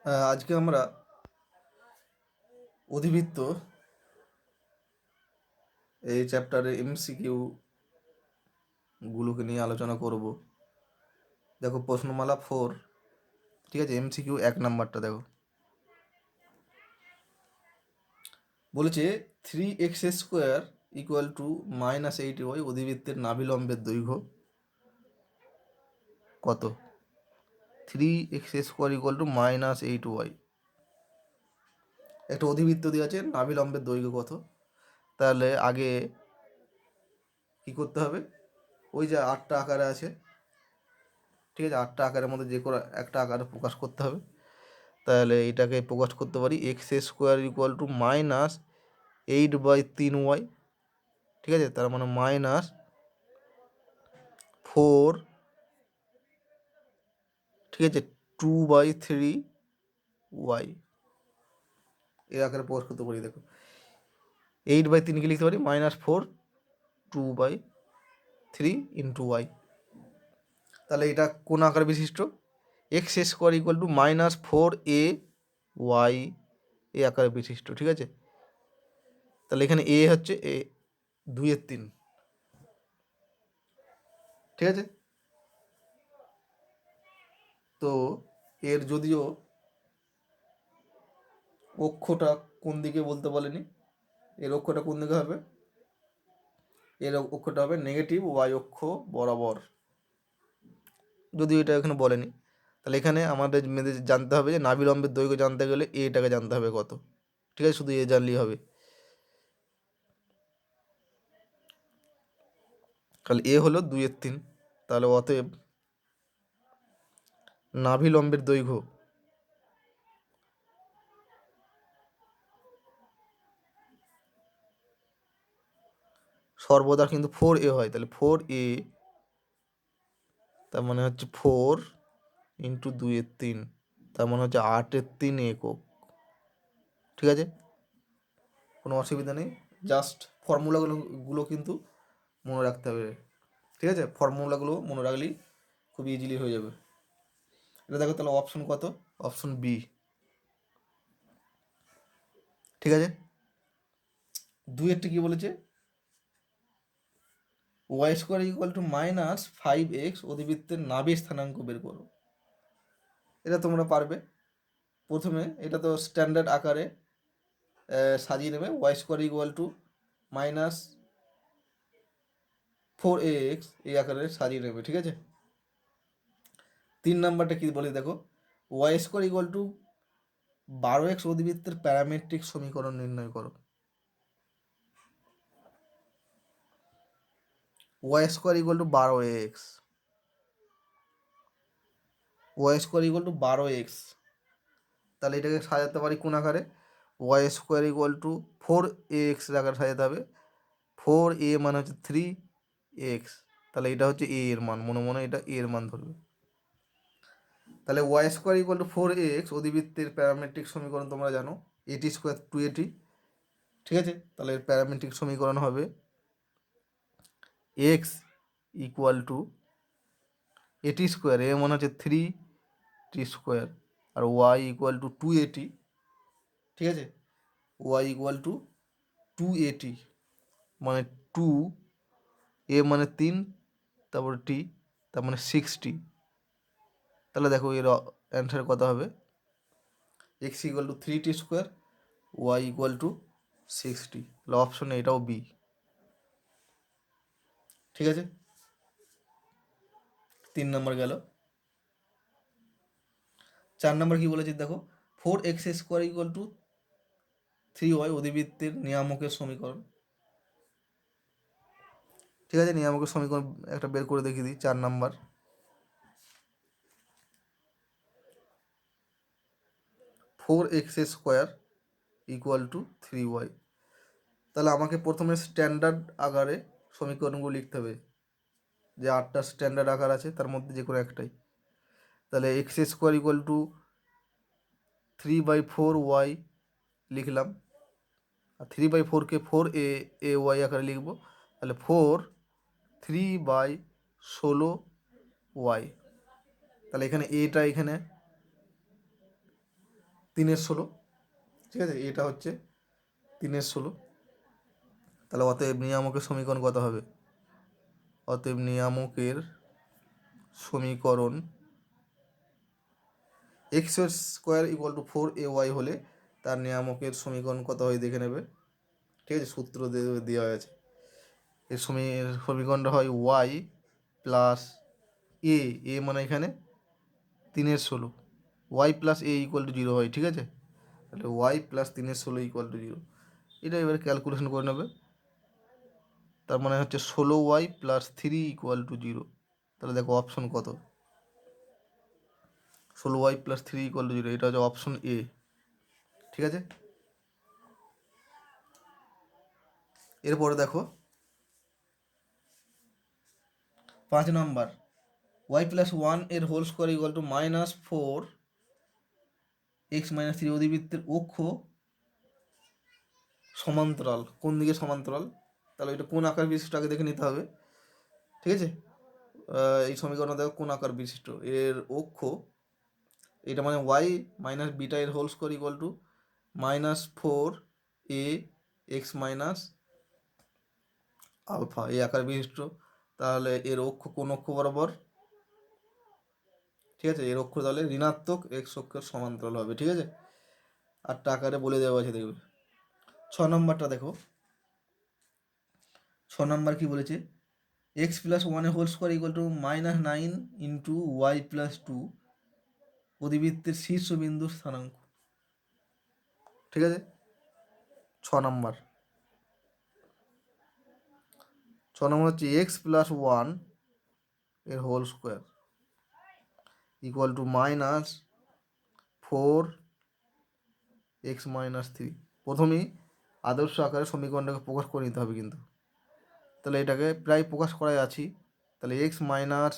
আজকে আমরা অধিবৃত্ত এই চ্যাপ্টারে এমসিকিউ গুলোকে নিয়ে আলোচনা করব। দেখো প্রশ্নমালা 4, ঠিক আছে। এমসিকিউ 1 নাম্বারটা দেখো, বলেছে 3x² ইকুয়াল টু -8y অধিবৃত্তের নাভিলম্বের দৈর্ঘ্য কত? 3x² ইকুয়াল টু -8y, একটা অধিবৃত্ত দিয়ে আছে, নাভিলম্বের দৈর্ঘ্য কত? তাহলে আগে কি করতে হবে, ওই যে 8টা আকারে আছে, ঠিক আছে, 8টা আকারের মধ্যে যে কোনো একটা আকারে প্রকাশ করতে হবে। তাহলে এটাকে প্রকাশ করতে পারি x² ইকুয়াল টু -8/3y, ঠিক আছে। তার মানে -4, ঠিক আছে, 2/3y এর আকারে প্রকাশ করতে পারি। দেখো 8/3কে লিখতে পারি -4 2/3 ইন্টু y। তাহলে এটা কোন আকার বিশিষ্ট? x² ইকুয়াল টু -4ay এ আকারে বিশিষ্ট, ঠিক আছে। তাহলে এখানে এ হচ্ছে 2/3, ঠিক আছে। তো এর যদিও অক্ষটা কোন দিকে বলতে বলেনি, এর অক্ষটা কোন দিকে হবে? এর অক্ষটা হবে নেগেটিভ y অক্ষ বরাবর, যদিও এটা এখানে বলেনি। তাহলে এখানে আমাদের মেয়েদের জানতে হবে যে নাভিলম্বের দৈর্ঘ্য জানতে গেলে এটাকে জানতে হবে কত, ঠিক আছে। শুধু এ জানলেই হবে। তাহলে এ হলো 2/3, তাহলে অতএব নাভিলম্বের দৈর্ঘ্য সর্বদা কিন্তু 4a হয়। তাহলে 4a, তার মানে হচ্ছে 4 ইন্টু 2/3, তার মানে হচ্ছে 8/3 একক, ঠিক আছে। কোনো অসুবিধা নেই, জাস্ট ফর্মুলাগুলো কিন্তু মনে রাখতে হবে, ঠিক আছে। ফর্মুলাগুলো মনে রাখলেই খুব ইজিলি হয়ে যাবে। এটা দেখো তাহলে অপশন কত? অপশন বি, ঠিক আছে। 2 কি বলেছে? y² ইকুয়াল টু -5x অধিবৃত্তের নাভি স্থানাঙ্ক বের করো। এটা তোমরা পারবে। প্রথমে এটা তো স্ট্যান্ডার্ড আকারে সাজিয়ে নেবে, y² ইকুয়াল টু -4ax এই আকারে সাজিয়ে নেবে, ঠিক আছে। 3 নাম্বারটা কি বলে দেখো, y² equal to 12x অধিবৃত্তের parametric সমীকরণ নির্ণয় করো। y² equal to 12x, y² equal to 12x, তাহলে এটাকে সাজাতে পারি কোন আকারে? y² ইকুয়াল টু 4ax আকারে সাজাতে হবে। 4a মানে হচ্ছে 3x, তাহলে এটা হচ্ছে a এর মান, মনে মনে এটা a এর মান ধরবে। তাহলে y² equal to 4ax অধিবৃত্তের parametric সমীকরণ তোমরা জানো, at² 2at, ঠিক আছে। তাহলে এর প্যারামেট্রিক সমীকরণ হবে x ইকুয়াল টু at², এ মানে হচ্ছে 3t², R y equal to 2at, ঠিক আছে। y ইকুয়াল টু 2at মানে 2, এ মানে 3, তারপরে t, তার মানে 6t। তাহলে দেখো এর অ্যান্সার কত হবে? x equal to 3t², y equal to 6t। তাহলে অপশনে এটাও বি, ঠিক আছে। 3 নম্বর গেল। 4 নম্বর কি বলেছে দেখো, 4x² ইকুয়াল টু 3y অধিবৃত্তের নিয়ামকের সমীকরণ, ঠিক আছে। নিয়ামকের সমীকরণ একটা বের করে দেখিয়ে দিই। 4 number, 4x² equal to 3y। তাহলে আমাকে প্রথমে স্ট্যান্ডার্ড আকারে সমীকরণগুলো লিখতে হবে, যে 8টা স্ট্যান্ডার্ড আকার আছে তার মধ্যে যে কোনো একটাই। তাহলে x² ইকুয়াল টু 3/4y লিখলাম, আর 3/4কে 4a আকারে লিখব। তাহলে 4 3/16y। তাহলে এখানে এটা এখানে 3/16, ঠিক আছে, এটা হচ্ছে 3/16। তাহলে অতএব নিয়ামকের সমীকরণ কত হবে? অতএব নিয়ামকের সমীকরণ x square equal two 4ay হলে তার নিয়ামকের সমীকরণ কত হয় দেখে নেবে, ঠিক আছে, সূত্র দেওয়া আছে। এর সমীকরণটা হয় ওয়াই প্লাস এ মানে এখানে 3/16, y plus a equal to 0 হয়, ঠিক আছে। তাহলে ওয়াই প্লাস 3/16 ইকুয়াল টু 0, এটা এবারে ক্যালকুলেশন করে নেবে। তার মানে হচ্ছে 16y প্লাস 3 ইকুয়াল টু 0। তাহলে দেখো অপশন কত, 16y প্লাস 3 ইকুয়াল টু 0, এটা হচ্ছে অপশন এ, ঠিক আছে। এরপরে দেখো 5 নম্বর, ওয়াই প্লাস 1 এর whole square equal to -4x-3 অধিবৃত্তের অক্ষ সমান্তরাল, কোন দিকে সমান্তরাল? তাহলে এটা কোন আকার বিশিষ্ট আগে দেখে নিতে হবে, ঠিক আছে। এই সমীকরণটা দেখো কোন আকার বিশিষ্ট, এর অক্ষ এটা মানে ওয়াই মাইনাস বিটা এর whole square equal to -4ax আলফা, এই আকার বিশিষ্ট। তাহলে এর অক্ষ কোন অক্ষ বরাবর? ঠিক আছে, এর অক্ষ তাহলে ঋণাত্মক এক্স অক্ষের সমান্তরাল হবে, ঠিক আছে। আর আকারে বলে দেওয়া আছে, দেখবে 6 নম্বরটা দেখো। 6 নম্বর কি বলেছে? এক্স প্লাস 1 এর whole square equal to -9 into y plus 2 অধিবৃত্তের শীর্ষবিন্দুর স্থানাঙ্ক, ঠিক আছে। 6 নম্বর হচ্ছে এক্স প্লাস 1 এর whole square equal to -4x-3। প্রথমেই আদর্শ আকারে সমীকরণটাকে প্রকাশ করে নিতে হবে কিন্তু। তাহলে এটাকে প্রায় প্রকাশ করাই আছি। তাহলে x minus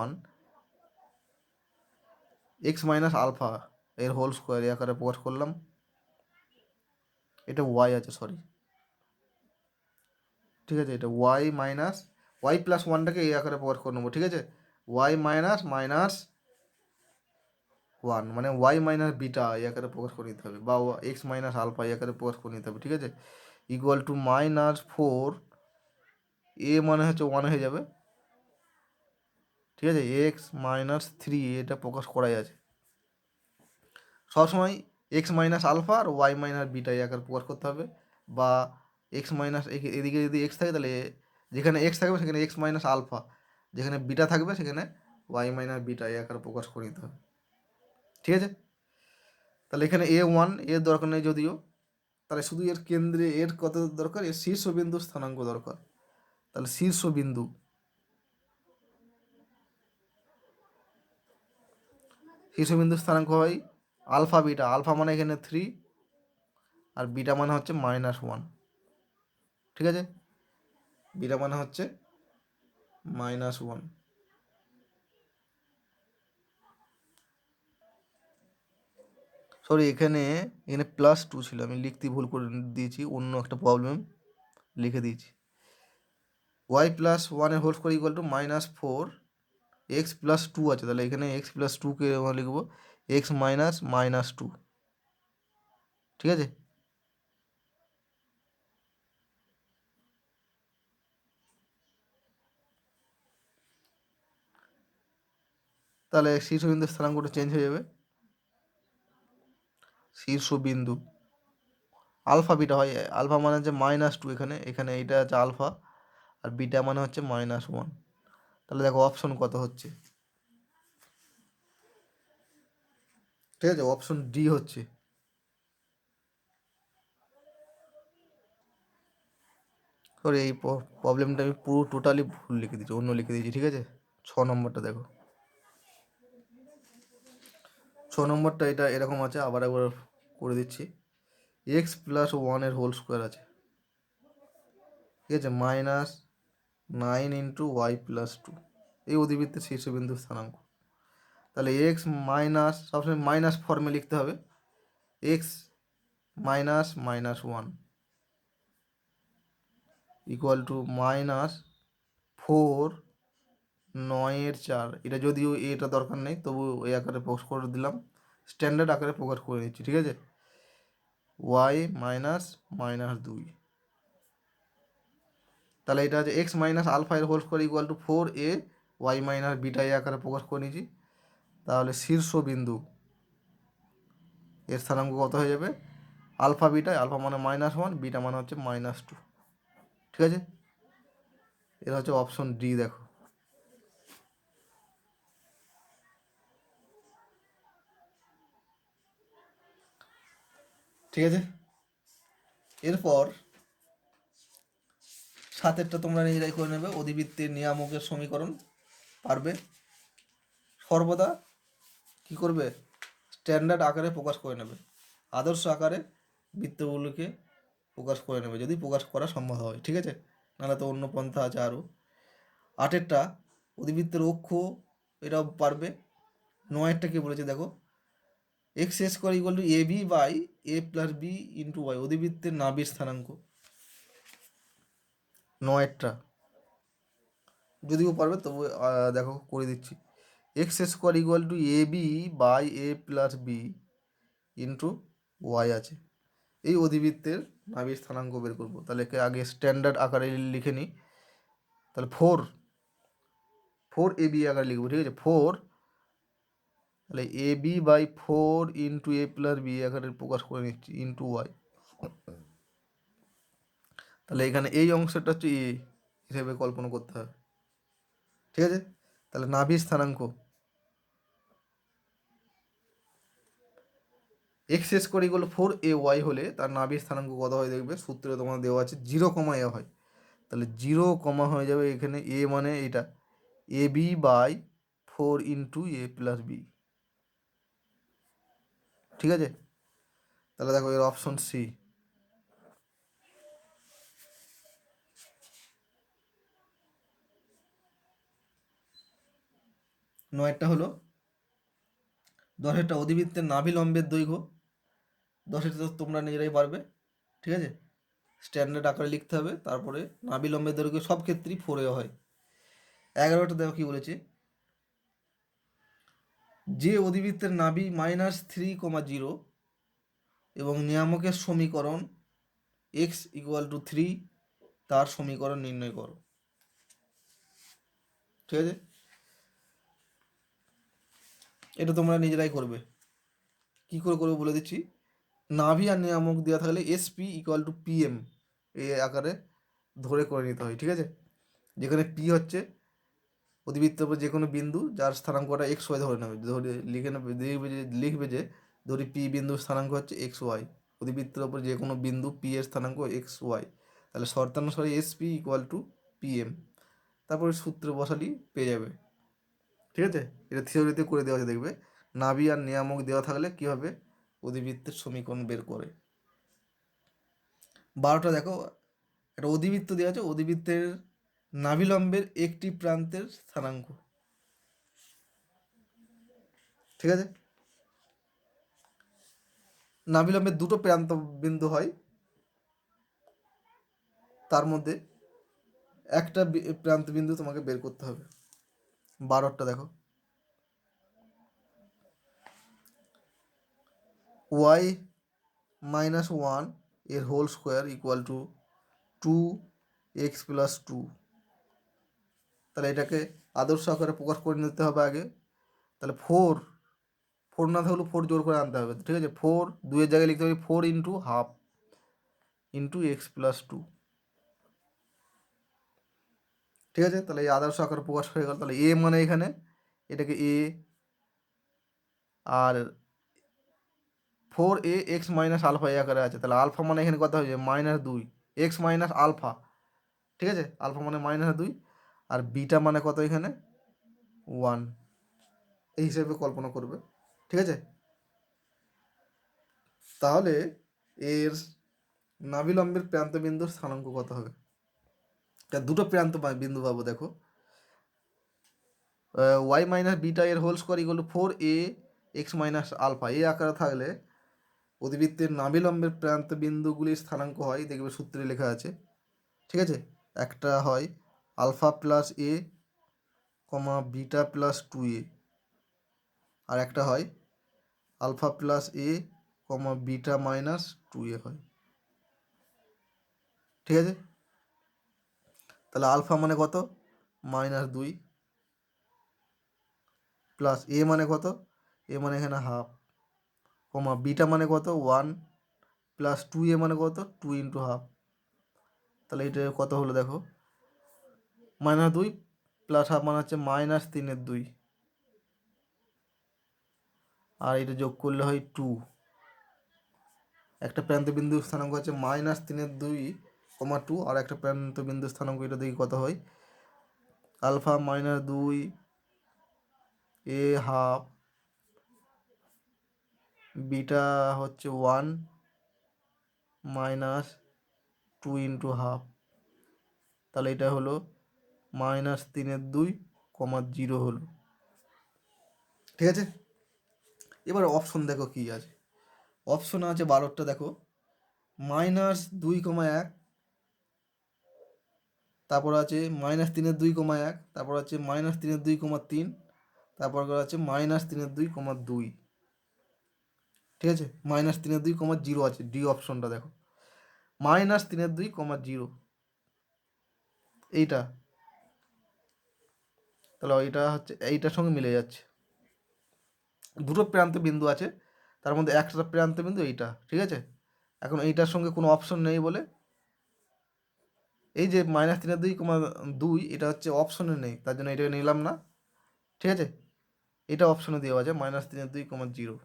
1 x minus alpha এর হোল স্কোয়ার এই আকারে প্রকাশ করলাম। এটা y আছে, সরি, ঠিক আছে। এটা ওয়াই প্লাস 1টাকে এই আকারে প্রকাশ করে নেবো, ঠিক আছে। ওয়াই মাইনাস 1 মানে ওয়াই মাইনাস বিটা এই আকারে প্রকাশ করে নিতে হবে, বা এক্স মাইনাস আলফা এই আকারে প্রকাশ করে নিতে হবে, ঠিক আছে। ইকুয়াল টু -4, এ মানে হচ্ছে 1 হয়ে যাবে, ঠিক আছে। x-3 এটা প্রকাশ করাই আছে। সবসময় এক্স মাইনাস আলফা আর ওয়াই মাইনাস বিটা এই আকারে প্রকাশ করতে হবে, বা এক্স মাইনাস, এদিকে যদি এক্স থাকে তাহলে যেখানে এক্স থাকবে সেখানে এক্স মাইনাস আলফা, যেখানে বিটা থাকবে সেখানে ওয়াই মাইনাস বিটা এই আকারে প্রকাশ করে নিতে হবে, ঠিক আছে। তাহলে এখানে a1 এর দরকার নেই যদিও, তাহলে শুধু এর কেন্দ্রে এর কত দরকার, এর শীর্ষবিন্দু স্থানাঙ্ক দরকার। তাহলে শীর্ষবিন্দু স্থানাঙ্ক হয় আলফা বিটা, আলফা মানে এখানে 3 আর বিটা মানে হচ্ছে -1, ঠিক আছে। বিটা মানে হচ্ছে -1। সরি, এখানে +2 ছিল, আমি লিখতে ভুল করে দিয়েছি, অন্য একটা প্রবলেম লিখে দিয়েছি। ওয়াই প্লাস 1 এর whole square equal two -4x+2 আছে, তাহলে এখানে x+2কে লিখবো x মাইনাস -2, ঠিক আছে। তাহলে শীর্ষবিন্দুর স্থানাঙ্কটা চেঞ্জ হয়ে যাবে, শীর্ষবিন্দু আলফা বিটা হয়, আলফা মানে হচ্ছে -2, এখানে এইটা হচ্ছে আলফা, আর বিটা মানে হচ্ছে -1। তাহলে দেখো অপশন কত হচ্ছে, ঠিক আছে, অপশন ডি হচ্ছে। সরি, এই প্রবলেমটা আমি পুরো টোটালি ভুল লিখে দিয়েছি, অন্য লিখে দিয়েছি, ঠিক আছে। 6 নম্বরটা দেখো, 6 নম্বরটা এটা এরকম আছে, আবার একবার করে দিচ্ছি। x+1 এর হোল স্কোয়ার আছে, ঠিক আছে, -9 ইন্টু ওয়াই প্লাস 2 এই অধিবৃত্তের শীর্ষবিন্দু স্থানাঙ্ক। তাহলে এক্স মাইনাস, সবসময় মাইনাস ফর্মে লিখতে হবে, এক্স মাইনাস -1 ইকুয়াল টু -4 9 এর 4। এটা যদিও এটা দরকার নেই, তবু এই আকারে প্রকাশ করে দিলাম, স্ট্যান্ডার্ড আকারে প্রকাশ করে নিচ্ছি, ঠিক আছে। ওয়াই মাইনাস মাইনাস 2, তাহলে এটা হচ্ছে এক্স মাইনাস আলফা এর whole square equal to 4a Y minus beta এ আকারে প্রকাশ করে নিয়েছি। তাহলে শীর্ষবিন্দু এর স্থানাঙ্ক কত হয়ে যাবে, আলফা বিটায়, আলফা মানে -1, বিটা মানে হচ্ছে -2, ঠিক আছে। এটা হচ্ছে অপশন ডি, দেখো। ঠিক আছে, এরপর 7এরটা তোমরা নিজেরাই করে নেবে। অধিবৃত্তের নিয়ামকের সমীকরণ পারবে, সর্বদা কি করবে, স্ট্যান্ডার্ড আকারে প্রকাশ করে নেবে, আদর্শ আকারে বৃত্তগুলোকে প্রকাশ করে নেবে যদি প্রকাশ করা সম্ভব হয়, ঠিক আছে, নাহলে তো অন্য পন্থা আছে আরও। 8এরটা অধিবৃত্তের অক্ষ, এটাও পারবে। 9এরটা কি বলেছে দেখো, X square equal to A B by A plus B into Y, অধিবৃত্তের নাভির স্থানাঙ্ক। 9এরটা যদিও পারবে তবু দেখো করে দিচ্ছি। X square equal to A B by A plus B into Y আছে, এই অধিবৃত্তের নাভির স্থানাঙ্ক বের করবো। তাহলে একে আগে স্ট্যান্ডার্ড আকারে লিখে নিই। তাহলে ফোর এ বি আকারে লিখবো, ঠিক আছে। তাহলে A B by 4 into A plus B আকারে প্রকাশ করে নিচ্ছি ইন্টু ওয়াই। তাহলে এখানে এই অংশটা হচ্ছে এ হিসেবে কল্পনা করতে হবে, ঠিক আছে। তাহলে নাভির স্থানাঙ্ক এক্স স্কোয়ার ইকুয়াল 4ay হলে তার নাভির স্থানাঙ্ক কত হয় দেখবে, সূত্রে তোমার দেওয়া আছে 0, হয়। তাহলে 0, হয়ে যাবে এখানে এ মানে এটা A B by 4 into A plus B, ঠিক আছে। তাহলে দেখো এর অপশন সি। নয়টা হলো 10এরটা অধিবৃত্তের নাভি লম্বের দৈর্ঘ্য। 10এরটা তো তোমরা নিজেরাই পারবে, ঠিক আছে, স্ট্যান্ডার্ড আকারে লিখতে হবে। তারপরে নাভি লম্বের দৈর্ঘ্য সব ক্ষেত্রেই 4 হয়। 11টা দেখো কি বলেছে, যে অধিবৃত্তের নাভি -3, 0 এবং নিয়ামকের সমীকরণ এক্স ইকুয়াল টু 3, তার সমীকরণ নির্ণয় করো, ঠিক আছে। এটা তোমরা নিজেরাই করবে, কি করে করবে বলে দিচ্ছি। নাভি আর নিয়ামক দেওয়া থাকলে এসপি ইকুয়াল টু পিএম এই আকারে ধরে করে নিতে হয়, ঠিক আছে। যেখানে পি হচ্ছে অধিবৃত্তের উপর যে কোনো বিন্দু যার স্থানাঙ্কটা এক্স ওয়াই ধরে নেবে, ধরে লিখে নেবে, লিখবে যে ধরি পি বিন্দুর স্থানাঙ্ক হচ্ছে এক্স ওয়াই, অধিবৃত্তের ওপর যে কোনো বিন্দু পি এর স্থানাঙ্ক এক্স ওয়াই। তাহলে শর্তানুসারে S P equal to P M, তারপরে সূত্র বসালি পেয়ে যাবে, ঠিক আছে। এটা থিওরিতে করে দেওয়া আছে, দেখবে নাভি আর নিয়ামক দেওয়া থাকলে কী হবে, অধিবৃত্তের সমীকরণ বের করে। 12টা দেখো, একটা অধিবৃত্ত দেওয়া আছে, অধিবৃত্তের নাভিলম্বের একটি প্রান্তের স্থানাঙ্ক, ঠিক আছে। নাভিলম্বের দুটো প্রান্ত বিন্দু হয়, তার মধ্যে একটা প্রান্ত বিন্দু তোমাকে বের করতে হবে। 12টা দেখো, ওয়াই -1 এর whole square equal two 2x+2, তাহলে এটাকে আদর্শ আকারে প্রকাশ করে নিতে হবে আগে। তাহলে ফোর না থাকলেও 4 জোর করে আনতে হবে, ঠিক আছে। 4 2-এর জায়গায় লিখতে হবে 4 ইন্টু হাফ ইন্টু x+2, ঠিক আছে। তাহলে এই আদর্শ আকারে প্রকাশ হয়ে গেল। তাহলে এ মানে এখানে এটাকে এ, আর 4a এক্স মাইনাস আলফা এই আকারে আছে। তাহলে আলফা মানে এখানে কত হয়েছে -2, এক্স মাইনাস আলফা, ঠিক আছে। আলফা মানে -2, আর বিটা মানে কত এখানে 1, এই হিসেবে কল্পনা করবে, ঠিক আছে। তাহলে এর নাভিলম্বের প্রান্ত বিন্দুর স্থানাঙ্ক কত হবে, তা দুটো প্রান্ত বিন্দু পাবো দেখো, ওয়াই মাইনাস বিটা এর whole square equal to 4a x minus alpha এই আকারে থাকলে অধিবৃত্তের নাভিলম্বের প্রান্ত বিন্দুগুলির স্থানাঙ্ক হয়, দেখবে সূত্রে লেখা আছে, ঠিক আছে। একটা হয় আলফা প্লাস এ কমা বিটা প্লাস 2a, আর একটা হয় আলফা প্লাস এ কমা বিটা মাইনাস 2a হয়। ঠিক আছে, তাহলে আলফা মানে কত, -2 প্লাস এ মানে কত, এ মানে এখানে হাফ, কমা বিটা মানে কত 1 প্লাস 2a মানে কত 2 ইন্টু হাফ। তাহলে এটা কত হলো দেখো, -2 প্লাস হাফ মানে হচ্ছে -3/2, আর এটা যোগ করলে হয় 2। একটা প্রান্ত বিন্দু স্থানাঙ্ক হচ্ছে -3/2, আর একটা প্রান্ত বিন্দু স্থানাঙ্ক, এটা দেখি কত হয়, আলফা -2 এ হাফ বিটা হচ্ছে 1 -2 ইন্টু হাফ। তাহলে এটা হলো -3/2, 0 হলো। ঠিক আছে, এবার অপশন দেখো কি আছে, অপশন আছে 12টা, দেখো -2,1, তারপর আছে -3/2,1, তারপর আছে -3/2,3, তারপর আছে -3/2,2। ঠিক আছে, -3/2,0 আছে, ডি অপশনটা দেখো, -3/2,0 এইটা, তাহলে এইটা হচ্ছে এইটার সঙ্গে মিলে যাচ্ছে। দুটো প্রান্ত বিন্দু আছে, তার মধ্যে একটা প্রান্ত বিন্দু এইটা। ঠিক আছে, এখন এইটার সঙ্গে কোনো অপশন নেই বলে এই যে -3/2,2 এটা হচ্ছে অপশনে নেই, তার জন্য এটাকে নিলাম না। ঠিক আছে, এটা অপশনে দেওয়া আছে -3/2,0,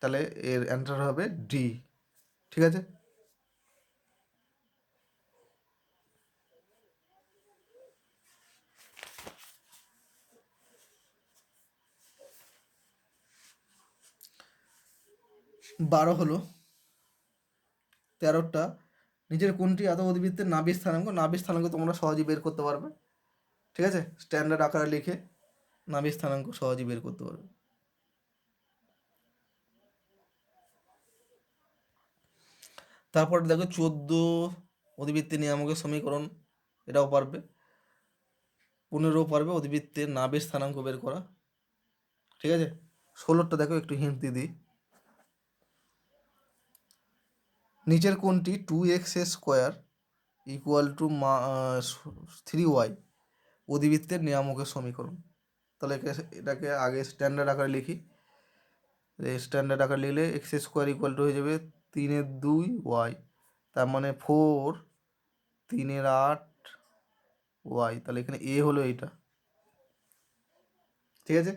তাহলে এর অ্যান্সার হবে ডি। ঠিক আছে, 12 হলো 13টা, নিচের কোনটি এত উদ্বৃত্তের নাভির স্থানাঙ্ক, নাভির স্থানাঙ্ক তোমরা সহজেই বের করতে পারবে। ঠিক আছে, স্ট্যান্ডার্ড আকারে লিখে নাভির স্থানাঙ্ক সহজেই বের করতে পারবে। তারপর দেখো 14 অধিবৃত্তের নিয়ামকের সমীকরণ, এটাও পারবে। 15 পারবে অধিবৃত্তের নাভির স্থানাঙ্ক বের করা। ঠিক আছে, 16টা দেখো একটু হিন্ট দিয়ে দিই, নিচের কোনটি 2x² = 3y অধিবৃত্তের নিয়ামকের সমীকরণ। তাহলে এটাকে আগে স্ট্যান্ডার্ড আকারে লিখি, স্ট্যান্ডার্ড আকারে লিখলে x² হয়ে যাবে 3/2y, তার মানে 4 3/8y, তাহলে এখানে এ হলো এইটা। ঠিক আছে,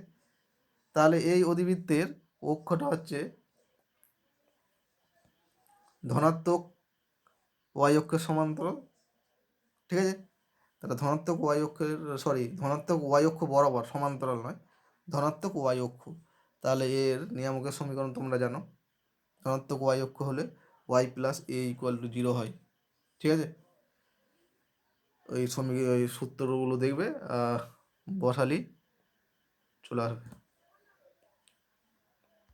তাহলে এই অধিবৃত্তের অক্ষটা হচ্ছে ধনাত্মক y অক্ষের সমান্তরাল। ঠিক আছে, তাহলে ধনাত্মক y অক্ষ বরাবর, সমান্তরাল নয়, ধনাত্মক y অক্ষ। তাহলে এর নিয়ামকের সমীকরণ তোমরা জানো, ধনাত্মক y অক্ষ হলে y + a = 0 হয়। ঠিক আছে, ওই সূত্রগুলো দেখবে, বসালি চলে আসবে।